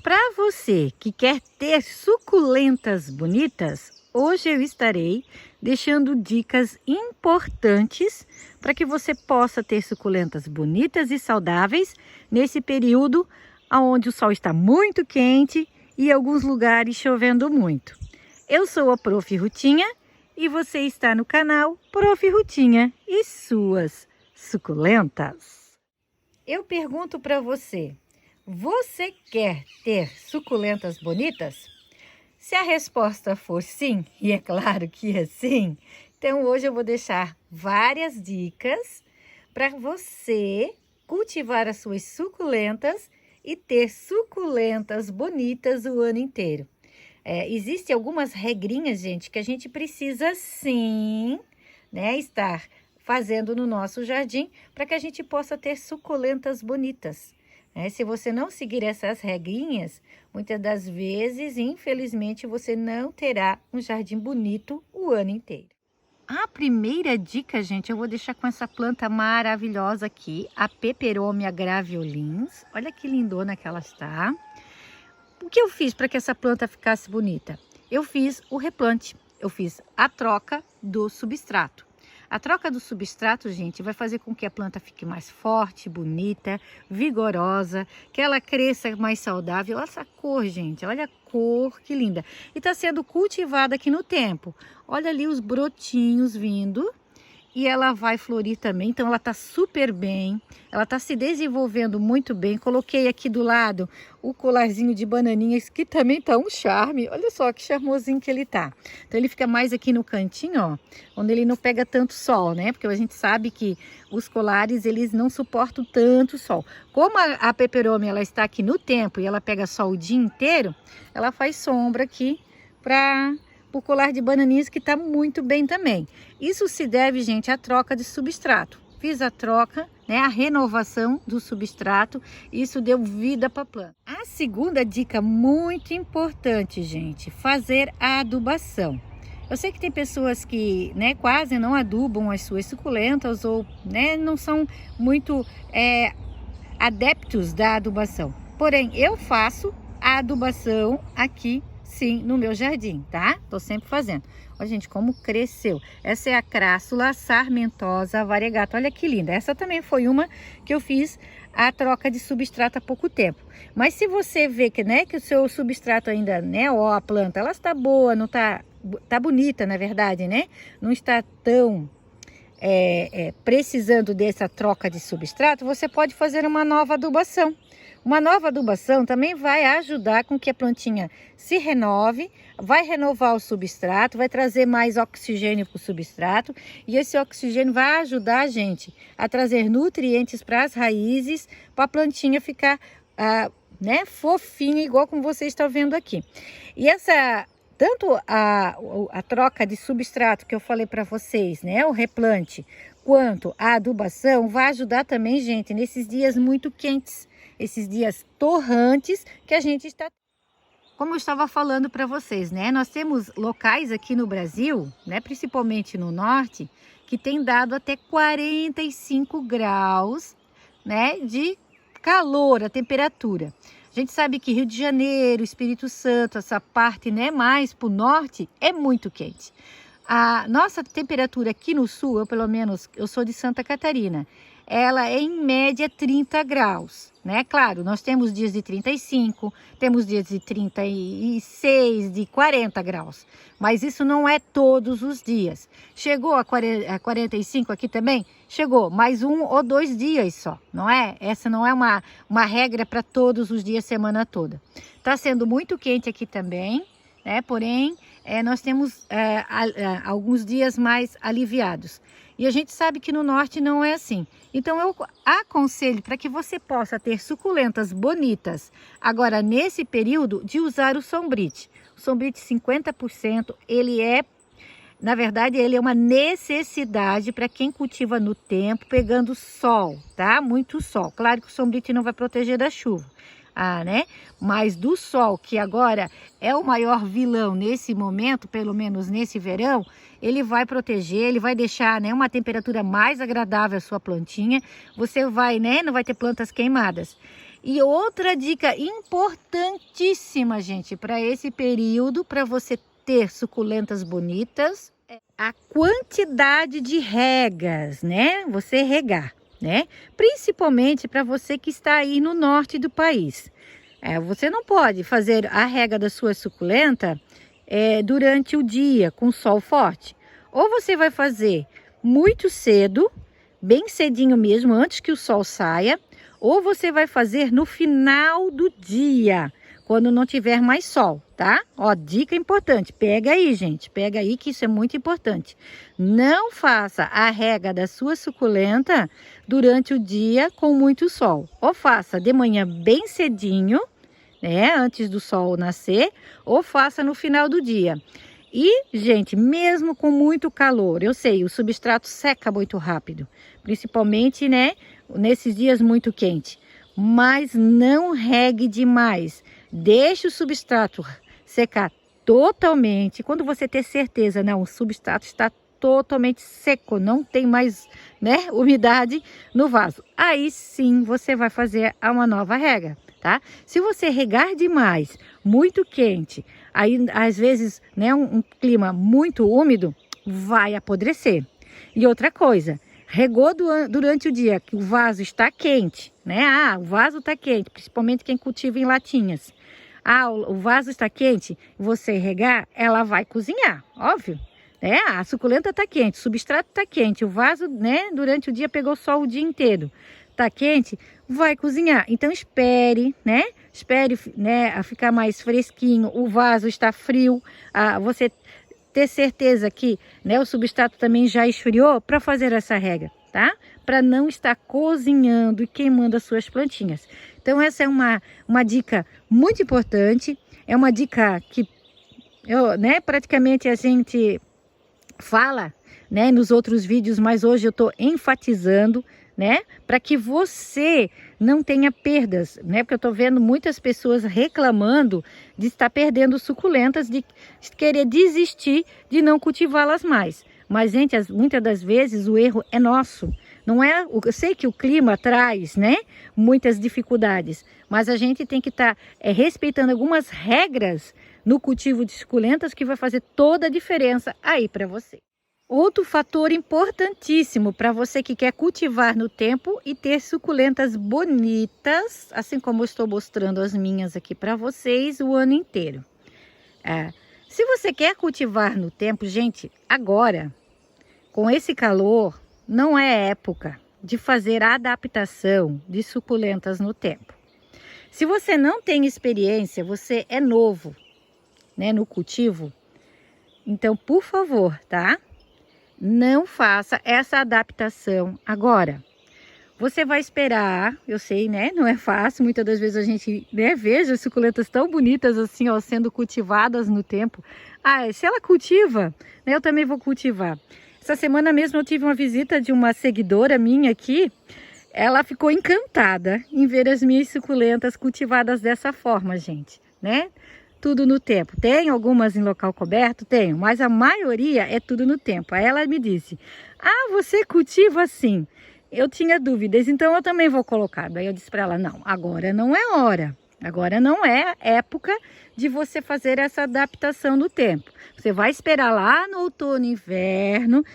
Para você que quer ter suculentas bonitas, hoje eu estarei deixando dicas importantes para que você possa ter suculentas bonitas e saudáveis nesse período onde o sol está muito quente e em alguns lugares chovendo muito. Eu sou a Prof. Rutinha e você está no canal Prof. Rutinha e suas suculentas. Eu pergunto para você: você quer ter suculentas bonitas? Se a resposta for sim, e é claro que é sim, então hoje eu vou deixar várias dicas para você cultivar as suas suculentas e ter suculentas bonitas o ano inteiro. Existem algumas regrinhas, gente, que a gente precisa sim, estar fazendo no nosso jardim para que a gente possa ter suculentas bonitas. Se você não seguir essas regrinhas, muitas das vezes, infelizmente, você não terá um jardim bonito o ano inteiro. A primeira dica, gente, eu vou deixar com essa planta maravilhosa aqui, a Peperomia graveolens. Olha que lindona que ela está. O que eu fiz para que essa planta ficasse bonita? Eu fiz o replante, eu fiz a troca do substrato. A troca do substrato, gente, vai fazer com que a planta fique mais forte, bonita, vigorosa, que ela cresça mais saudável. Olha essa cor, gente, olha a cor, que linda. E está sendo cultivada aqui no tempo. Olha ali os brotinhos vindo. E ela vai florir também, então ela está super bem, ela está se desenvolvendo muito bem. Coloquei aqui do lado o colarzinho de bananinhas, que também tá um charme. Olha só que charmosinho que ele tá. Então ele fica mais aqui no cantinho, ó, onde ele não pega tanto sol, né? Porque a gente sabe que os colares, eles não suportam tanto sol. Como a peperomia, ela está aqui no tempo e ela pega sol o dia inteiro, ela faz sombra aqui para o colar de bananinhas, que está muito bem também. Isso se deve, gente, à troca de substrato. Fiz a troca, a renovação do substrato, isso deu vida para a planta. A segunda dica muito importante, gente, fazer a adubação. Eu sei que tem pessoas que, quase não adubam as suas suculentas ou, não são muito adeptos da adubação. Porém, eu faço a adubação aqui, sim, no meu jardim, tá? Tô sempre fazendo. Olha, gente, como cresceu. Essa é a Crassula sarmentosa variegata. Olha que linda. Essa também foi uma que eu fiz a troca de substrato há pouco tempo. Mas se você vê que, que o seu substrato ainda, ou a planta, ela está boa, não tá bonita, na verdade, não está tão precisando dessa troca de substrato, você pode fazer uma nova adubação. Uma nova adubação também vai ajudar com que a plantinha se renove, vai renovar o substrato, vai trazer mais oxigênio para o substrato, e esse oxigênio vai ajudar a gente a trazer nutrientes para as raízes, para a plantinha ficar fofinha, igual como você está vendo aqui. E tanto a troca de substrato que eu falei para vocês, o replante, quanto a adubação, vai ajudar também, gente, nesses dias muito quentes, esses dias torrantes que a gente está. Como eu estava falando para vocês, nós temos locais aqui no Brasil, principalmente no norte, que tem dado até 45 graus, de calor, a temperatura. A gente sabe que Rio de Janeiro, Espírito Santo, essa parte, mais para o norte, é muito quente. A nossa temperatura aqui no sul, pelo menos, eu sou de Santa Catarina, ela é em média 30 graus, Claro, nós temos dias de 35, temos dias de 36, de 40 graus, mas isso não é todos os dias. Chegou a 45 aqui também? Chegou, mais 1 ou 2 dias só, não é? Essa não é uma regra para todos os dias, semana toda. Tá sendo muito quente aqui também, porém, nós temos alguns dias mais aliviados. E a gente sabe que no norte não é assim. Então eu aconselho, para que você possa ter suculentas bonitas, agora nesse período, de usar o Sombrite. O Sombrite 50%, na verdade, ele é uma necessidade para quem cultiva no tempo, pegando sol, tá? Muito sol. Claro que o Sombrite não vai proteger da chuva. Mas do sol, que agora é o maior vilão nesse momento, pelo menos nesse verão, ele vai proteger, ele vai deixar, uma temperatura mais agradável à sua plantinha. Você vai, não vai ter plantas queimadas. E outra dica importantíssima, gente, para esse período, para você ter suculentas bonitas, é a quantidade de regas, né? Você regar, né? Principalmente para você que está aí no norte do país. Você não pode fazer a rega da sua suculenta durante o dia com sol forte. Ou você vai fazer muito cedo, bem cedinho mesmo, antes que o sol saia, ou você vai fazer no final do dia, quando não tiver mais sol, tá? Ó, dica importante, pega aí, gente, pega aí que isso é muito importante. Não faça a rega da sua suculenta durante o dia com muito sol. Ou faça de manhã bem cedinho, né, antes do sol nascer, ou faça no final do dia. E, gente, mesmo com muito calor, eu sei, o substrato seca muito rápido, principalmente, né, nesses dias muito quentes. Mas não regue demais. Deixe o substrato secar totalmente. Quando você ter certeza, não, o substrato está totalmente seco, não tem mais, né, umidade no vaso. Aí sim você vai fazer uma nova rega, tá? Se você regar demais, muito quente, aí às vezes, né, um clima muito úmido, vai apodrecer. E outra coisa, regou durante o dia que o vaso está quente, né? O vaso está quente, principalmente quem cultiva em latinhas. O vaso está quente, você regar, ela vai cozinhar, óbvio. A suculenta está quente, o substrato está quente, o vaso, né, durante o dia pegou sol o dia inteiro. Está quente, vai cozinhar. Então espere, né? Espere, né, a ficar mais fresquinho. O vaso está frio, você ter certeza que, né, o substrato também já esfriou para fazer essa rega, tá? Para não estar cozinhando e queimando as suas plantinhas. Então essa é uma dica muito importante, é uma dica que praticamente a gente fala, né, nos outros vídeos, mas hoje eu estou enfatizando, né, para que você não tenha perdas, né, porque eu estou vendo muitas pessoas reclamando de estar perdendo suculentas, de querer desistir de não cultivá-las mais. Mas, gente, muitas das vezes o erro é nosso. Não é, eu sei que o clima traz, né, muitas dificuldades, mas a gente tem que estar respeitando algumas regras no cultivo de suculentas que vai fazer toda a diferença aí para você. Outro fator importantíssimo para você que quer cultivar no tempo e ter suculentas bonitas, assim como eu estou mostrando as minhas aqui para vocês o ano inteiro. Se você quer cultivar no tempo, gente, agora, com esse calor, não é época de fazer a adaptação de suculentas no tempo. Se você não tem experiência, você é novo, né, no cultivo, então, por favor, tá? Não faça essa adaptação agora. Você vai esperar, eu sei, né? Não é fácil, muitas das vezes a gente, né, veja suculentas tão bonitas assim, ó, sendo cultivadas no tempo. Se ela cultiva, né, eu também vou cultivar. Essa semana mesmo eu tive uma visita de uma seguidora minha aqui. Ela ficou encantada em ver as minhas suculentas cultivadas dessa forma, gente, né? Tudo no tempo. Tem algumas em local coberto? Tenho, mas a maioria é tudo no tempo. Aí ela me disse, você cultiva assim? Eu tinha dúvidas, então eu também vou colocar. Daí eu disse para ela, não, agora não é hora. Agora não é época de você fazer essa adaptação no tempo. Você vai esperar lá no outono e inverno,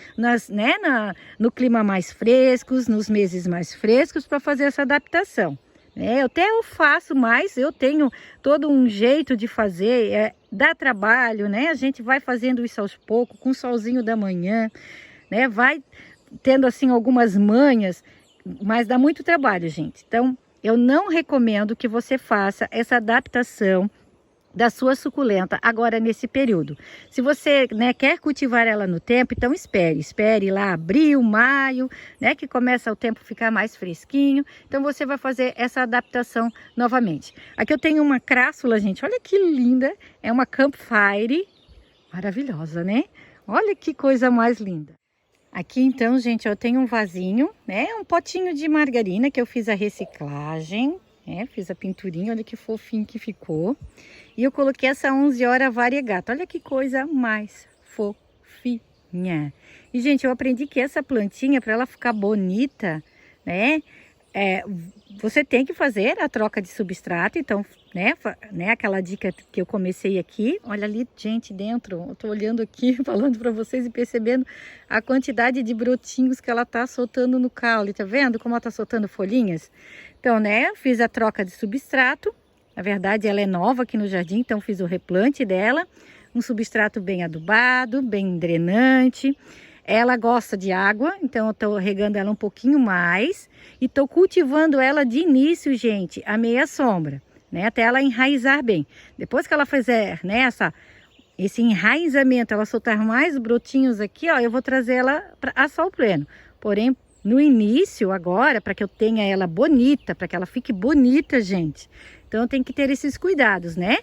no clima mais frescos, nos meses mais frescos para fazer essa adaptação. Eu faço, mas eu tenho todo um jeito de fazer, dá trabalho, né? A gente vai fazendo isso aos poucos, com o solzinho da manhã, né? Vai tendo assim algumas manhas, mas dá muito trabalho, gente. Então, eu não recomendo que você faça essa adaptação da sua suculenta agora nesse período. Se você, né, quer cultivar ela no tempo, então espere lá abril, maio, né, que começa o tempo ficar mais fresquinho. Então você vai fazer essa adaptação novamente. Aqui eu tenho uma crassula, gente, olha que linda, é uma Campfire, maravilhosa, né? Olha que coisa mais linda. Aqui então, gente, eu tenho um vasinho, né, um potinho de margarina que eu fiz a reciclagem, fiz a pinturinha, olha que fofinho que ficou. E eu coloquei essa 11 horas variegata. Olha que coisa mais fofinha. E, gente, eu aprendi que essa plantinha, para ela ficar bonita, né? você tem que fazer a troca de substrato, então, né, aquela dica que eu comecei aqui, olha ali, gente, dentro, eu tô olhando aqui, falando para vocês e percebendo a quantidade de brotinhos que ela tá soltando no caule, tá vendo como ela tá soltando folhinhas? Então, né, fiz a troca de substrato, na verdade ela é nova aqui no jardim, então fiz o replante dela, um substrato bem adubado, bem drenante. Ela gosta de água, então eu estou regando ela um pouquinho mais e estou cultivando ela de início, gente, a meia sombra, né? Até ela enraizar bem. Depois que ela fizer, né, esse enraizamento, ela soltar mais brotinhos aqui, ó, eu vou trazer ela a sol pleno. Porém, no início, agora, para que eu tenha ela bonita, para que ela fique bonita, gente, então eu tenho que ter esses cuidados, né?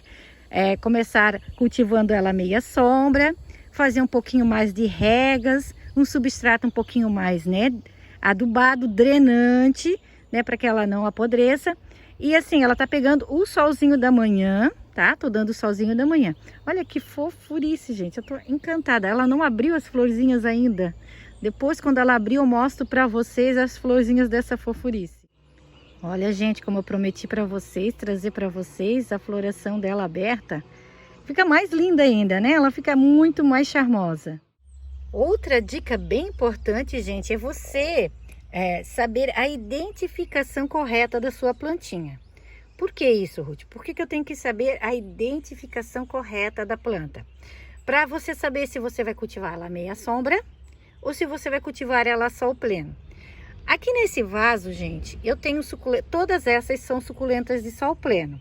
Começar cultivando ela meia sombra, fazer um pouquinho mais de regas, um substrato um pouquinho mais, né, adubado, drenante, né, para que ela não apodreça. E assim, ela tá pegando o solzinho da manhã, tá? Tô dando o solzinho da manhã. Olha que fofurice, gente, eu tô encantada. Ela não abriu as florzinhas ainda. Depois, quando ela abrir, eu mostro para vocês as florzinhas dessa fofurice. Olha, gente, como eu prometi para vocês, trazer para vocês a floração dela aberta. Fica mais linda ainda, né? Ela fica muito mais charmosa. Outra dica bem importante, gente, é você saber a identificação correta da sua plantinha. Por que isso, Ruth? Por que eu tenho que saber a identificação correta da planta? Para você saber se você vai cultivar ela meia sombra ou se você vai cultivar ela a sol pleno. Aqui nesse vaso, gente, eu tenho suculentas, todas essas são suculentas de sol pleno.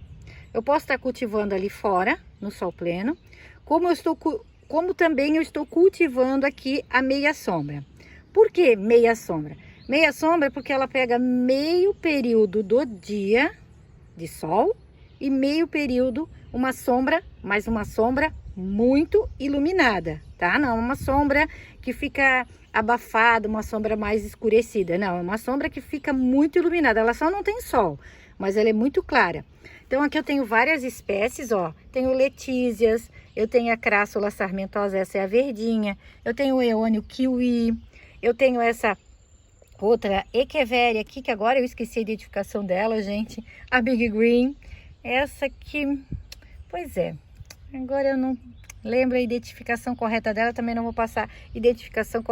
Eu posso estar cultivando ali fora, no sol pleno, como também eu estou cultivando aqui a meia sombra. Por que meia sombra? Meia sombra é porque ela pega meio período do dia de sol e meio período uma sombra, mas uma sombra muito iluminada, tá? Não uma sombra que fica abafada, uma sombra mais escurecida, não, é uma sombra que fica muito iluminada, ela só não tem sol, mas ela é muito clara. Então aqui eu tenho várias espécies, ó, tenho letícias, eu tenho a crassula sarmentosa, essa é a verdinha, eu tenho o eônio kiwi, eu tenho essa outra echeveria aqui, que agora eu esqueci a identificação dela, gente, a Big Green, essa aqui, pois é, agora eu não lembro a identificação correta dela, também não vou passar identificação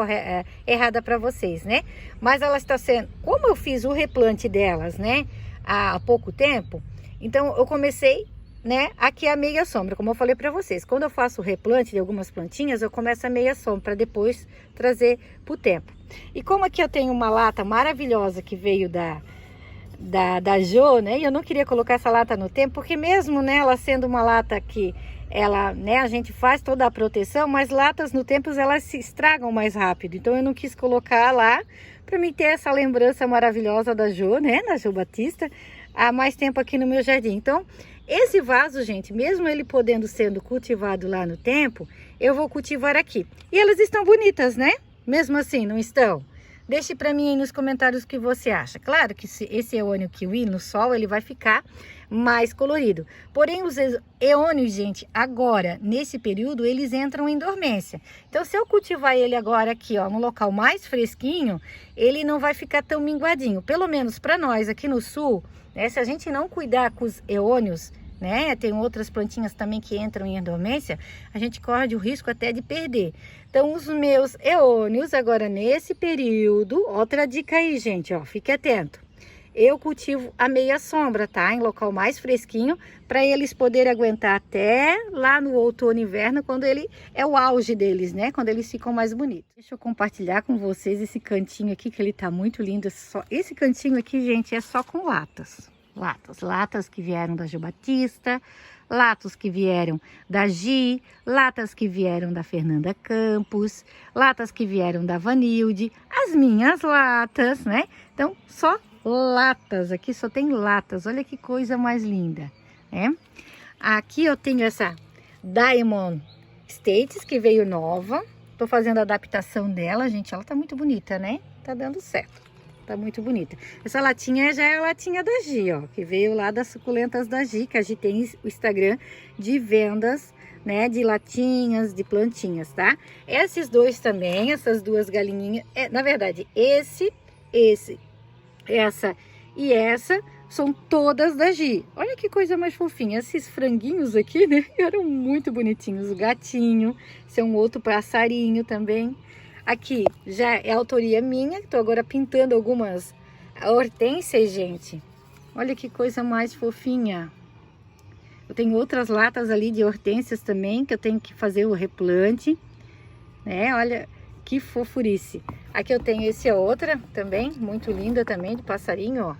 errada para vocês, né? Mas ela está sendo, como eu fiz o replante delas, né, há pouco tempo, então eu comecei, né, aqui a meia sombra, como eu falei para vocês. Quando eu faço o replante de algumas plantinhas, eu começo a meia sombra para depois trazer para o tempo. E como aqui eu tenho uma lata maravilhosa que veio da Jo, né, e eu não queria colocar essa lata no tempo, porque mesmo, né, ela sendo uma lata que ela, né, a gente faz toda a proteção, mas latas no tempo elas se estragam mais rápido. Então eu não quis colocar lá para mim ter essa lembrança maravilhosa da Jo, né, da Jo Batista, há mais tempo aqui no meu jardim. Então, esse vaso, gente, mesmo ele podendo sendo cultivado lá no tempo, eu vou cultivar aqui. E elas estão bonitas, né? Mesmo assim, não estão? Deixe para mim aí nos comentários o que você acha. Claro que esse eônio kiwi no sol, ele vai ficar mais colorido. Porém, os eônios, gente, agora, nesse período, eles entram em dormência. Então, se eu cultivar ele agora aqui, ó, no local mais fresquinho, ele não vai ficar tão minguadinho. Pelo menos para nós aqui no sul, né, se a gente não cuidar com os eônios, né, tem outras plantinhas também que entram em dormência, a gente corre o risco até de perder. Então, os meus eônios agora nesse período, outra dica aí, gente, ó, fique atento. Eu cultivo a meia sombra, tá? Em local mais fresquinho, para eles poderem aguentar até lá no outono e inverno, quando ele é o auge deles, né? Quando eles ficam mais bonitos. Deixa eu compartilhar com vocês esse cantinho aqui, que ele tá muito lindo. Esse cantinho aqui, gente, é só com latas. Latas que vieram da Jo Batista, latas que vieram da Gi, latas que vieram da Fernanda Campos, latas que vieram da Vanilde, as minhas latas, né? Então, só latas, aqui só tem latas, olha que coisa mais linda, né? Aqui eu tenho essa Diamond States, que veio nova, tô fazendo a adaptação dela, gente, ela tá muito bonita, né? Tá dando certo. Tá muito bonita. Essa latinha já é a latinha da Gi, ó, que veio lá das suculentas da Gi, que a Gi tem o Instagram de vendas, né, de latinhas, de plantinhas, tá? Esses dois também, essas duas galinhinhas, na verdade, essa E essa são todas da Gi. Olha que coisa mais fofinha. Esses franguinhos aqui, né? Eram muito bonitinhos. O gatinho, esse é um outro passarinho também. Aqui já é autoria minha. Estou agora pintando algumas hortênsias, gente. Olha que coisa mais fofinha. Eu tenho outras latas ali de hortênsias também, que eu tenho que fazer o replante, né? Olha que fofurice. Aqui eu tenho esse outra também, muito linda também, de passarinho, ó.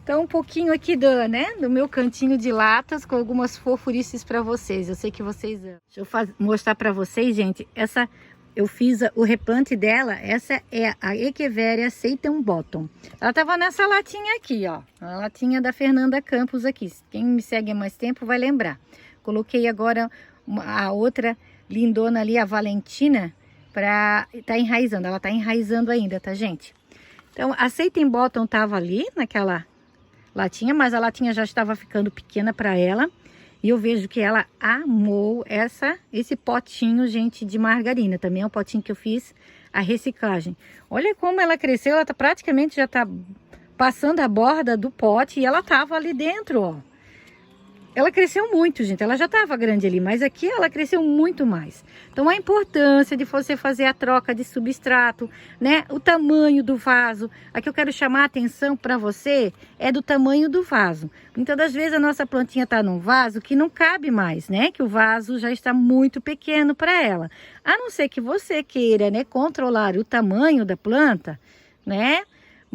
Então um pouquinho aqui do meu cantinho de latas com algumas fofurices para vocês. Eu sei que vocês amam. Deixa eu mostrar para vocês, gente. Essa eu fiz o replante dela. Essa é a Echeveria Satan Bottom. Ela tava nessa latinha aqui, ó. A latinha da Fernanda Campos aqui. Quem me segue há mais tempo vai lembrar. Coloquei agora a outra lindona ali, a Valentina, para tá enraizando. Ela tá enraizando ainda, tá, gente? Então a Satan Bottom tava ali naquela latinha, mas a latinha já estava ficando pequena para ela. E eu vejo que ela amou esse potinho, gente, de margarina. Também é um potinho que eu fiz a reciclagem. Olha como ela cresceu, ela tá praticamente já tá passando a borda do pote e ela tava ali dentro, ó. Ela cresceu muito, gente. Ela já estava grande ali, mas aqui ela cresceu muito mais. Então, a importância de você fazer a troca de substrato, né? O tamanho do vaso. Aqui eu quero chamar a atenção para você, é do tamanho do vaso. Muitas das vezes a nossa plantinha está num vaso que não cabe mais, né? Que o vaso já está muito pequeno para ela. A não ser que você queira, né, controlar o tamanho da planta, né?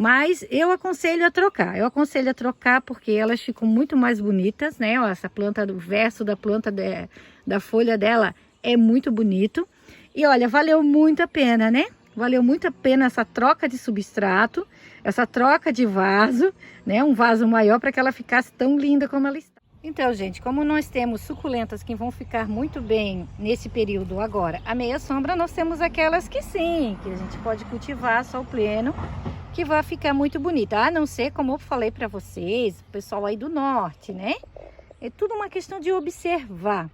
Mas eu aconselho a trocar. Eu aconselho a trocar porque elas ficam muito mais bonitas, né? Ó, essa planta, o verso da planta da folha dela é muito bonito. E olha, valeu muito a pena, né? Valeu muito a pena essa troca de substrato, essa troca de vaso, né? Um vaso maior para que ela ficasse tão linda como ela está. Então, gente, como nós temos suculentas que vão ficar muito bem nesse período agora, a meia sombra, nós temos aquelas que sim, que a gente pode cultivar sol pleno, que vai ficar muito bonita, a não ser, como eu falei para vocês, o pessoal aí do norte, né? É tudo uma questão de observar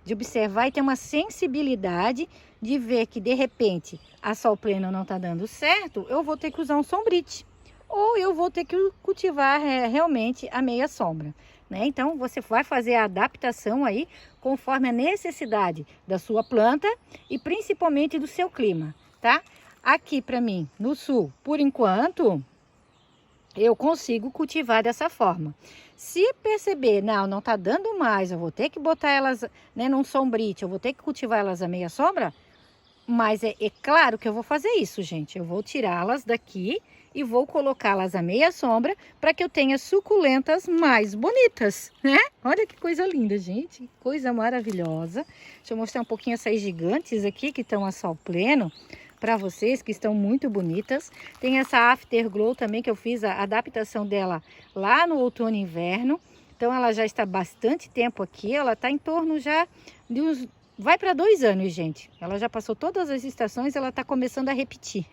e ter uma sensibilidade de ver que de repente a sol pleno não tá dando certo, eu vou ter que usar um sombrite, ou eu vou ter que cultivar realmente a meia sombra, né? Então você vai fazer a adaptação aí conforme a necessidade da sua planta e principalmente do seu clima, tá? Aqui para mim, no sul, por enquanto, eu consigo cultivar dessa forma. Se perceber, não tá dando mais, eu vou ter que botar elas, né, num sombrite, eu vou ter que cultivar elas à meia sombra, mas é claro que eu vou fazer isso, gente. Eu vou tirá-las daqui e vou colocá-las à meia sombra para que eu tenha suculentas mais bonitas, né? Olha que coisa linda, gente. Coisa maravilhosa. Deixa eu mostrar um pouquinho essas gigantes aqui que estão a sol pleno para vocês, que estão muito bonitas. Tem essa Afterglow também, que eu fiz a adaptação dela lá no outono e inverno. Então ela já está bastante tempo aqui, ela está em torno já de uns... Vai para 2 anos, gente. Ela já passou todas as estações, ela está começando a repetir.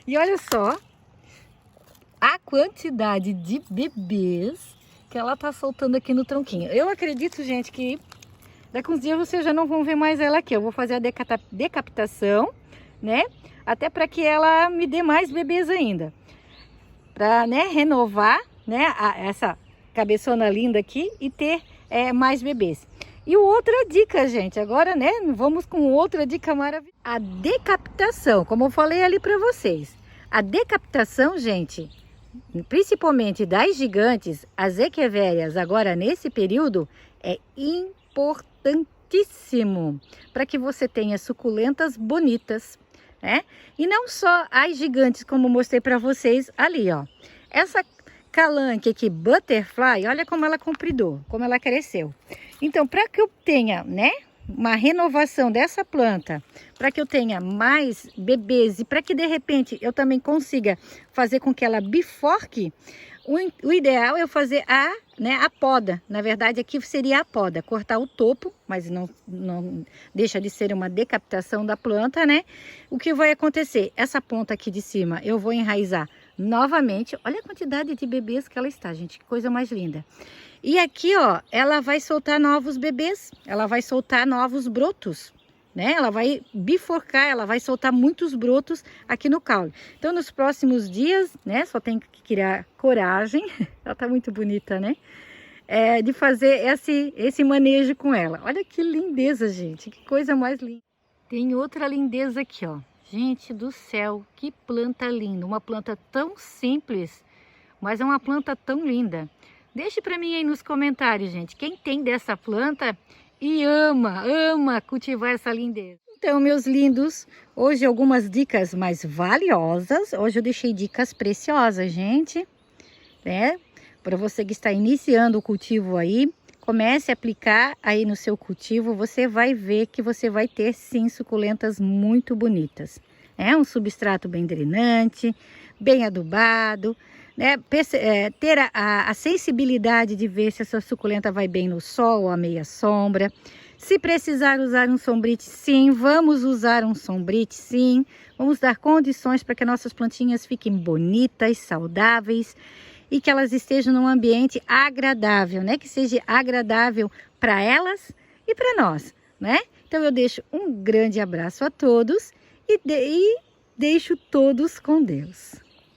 E olha só a quantidade de bebês que ela está soltando aqui no tronquinho. Eu acredito, gente, que daqui uns dias vocês já não vão ver mais ela aqui. Eu vou fazer a decapitação, né? Até para que ela me dê mais bebês ainda. Para, né, renovar, né, essa cabeçona linda aqui e ter mais bebês. E outra dica, gente, agora, né, vamos com outra dica maravilhosa. A decapitação, como eu falei ali para vocês. A decapitação, gente, principalmente das gigantes, as echeverias, agora nesse período, é importantíssimo para que você tenha suculentas bonitas, né? E não só as gigantes, como mostrei para vocês ali, ó. Essa calanque aqui, butterfly, olha como ela compridou, como ela cresceu. Então, para que eu tenha, né, uma renovação dessa planta, para que eu tenha mais bebês e para que de repente eu também consiga fazer com que ela biforque, o ideal é eu fazer a poda. Na verdade, aqui seria a poda, cortar o topo, mas não deixa de ser uma decapitação da planta, né? O que vai acontecer? Essa ponta aqui de cima eu vou enraizar novamente. Olha a quantidade de bebês que ela está, gente, que coisa mais linda. E aqui, ó, ela vai soltar novos bebês, ela vai soltar novos brotos, né? Ela vai bifurcar, ela vai soltar muitos brotos aqui no caule. Então, nos próximos dias, né? Só tem que criar coragem. Ela tá muito bonita, né? De fazer esse manejo com ela. Olha que lindeza, gente. Que coisa mais linda. Tem outra lindeza aqui, ó. Gente do céu, que planta linda. Uma planta tão simples, mas é uma planta tão linda. Deixe para mim aí nos comentários, gente, quem tem dessa planta e ama cultivar essa lindeza. Então, meus lindos, hoje algumas dicas mais valiosas. Hoje eu deixei dicas preciosas, gente, né? Para você que está iniciando o cultivo aí, comece a aplicar aí no seu cultivo, você vai ver que você vai ter sim suculentas muito bonitas. É um substrato bem drenante, bem adubado, né? Ter a sensibilidade de ver se a sua suculenta vai bem no sol ou à meia sombra. Se precisar usar um sombrite, sim, vamos usar um sombrite, sim. Vamos dar condições para que nossas plantinhas fiquem bonitas, saudáveis e que elas estejam num ambiente agradável, né? Que seja agradável para elas e para nós, né? Então eu deixo um grande abraço a todos e deixo todos com Deus.